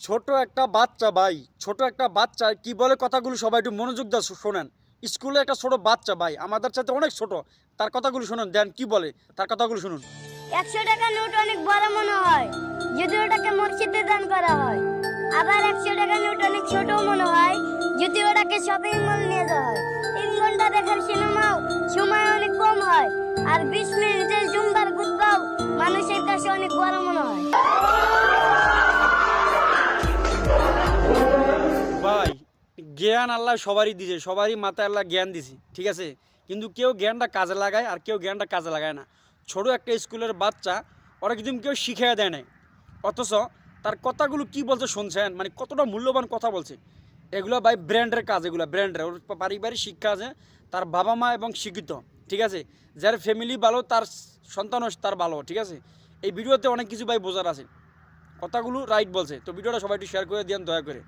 ছোট একটা বাচ্চা ভাই, ছোট একটা বাচ্চা কি বলে কথাগুলো সবাই একটু মনোযোগ দিয়ে শোনেন। স্কুলে একটা ছোট বাচ্চা ভাই, আমাদের সাথে অনেক ছোট, তার কথাগুলো শুনুন, দেন কি বলে, তার কথাগুলো শুনুন। 100 টাকা নোট অনেক বড় মনে হয় যদি ওটাকে মসজিদে দান করা হয়। আবার 100 টাকা নোট অনেক ছোট মনে হয় যদি ওটাকে শপিং মল নিয়ে যাওয়া হয়। 3 ঘন্টা দেখার সিনেমাও সময় অনেক কম হয়, আর 20 মিনিটের জুম্বার খুতবাও মানুষের কাছে অনেক বড় মনে হয়। ভাই, জ্ঞান আল্লাহ সবারই দিছে, সবারই মাথায় আল্লাহ জ্ঞান দিছে, ঠিক আছে, কিন্তু কেউ জ্ঞানটা কাজে লাগায় আর কেউ জ্ঞানটা কাজে লাগায় না। ছোট একটা স্কুলের বাচ্চা, ওরা কিন্তু কেউ শিখিয়ে দেয় না, অথচ তার কথাগুলো কি বলছে শুনছেন, মানে কতটা মূল্যবান কথা বলছে। এগুলো ভাই ব্র্যান্ডের কাজ, এগুলো ব্র্যান্ডের, ওর পারিবারিক শিক্ষা আছে, তার বাবা মা এবং শিক্ষিত, ঠিক আছে, যার ফ্যামিলি ভালো তার সন্তানও তার ভালো, ঠিক আছে। এই ভিডিওতে অনেক কিছু ভাই বোঝার আছে, কথাগুলো রাইট বলছে। তো ভিডিওটা সবাই একটু শেয়ার করে দিন দয়া করে।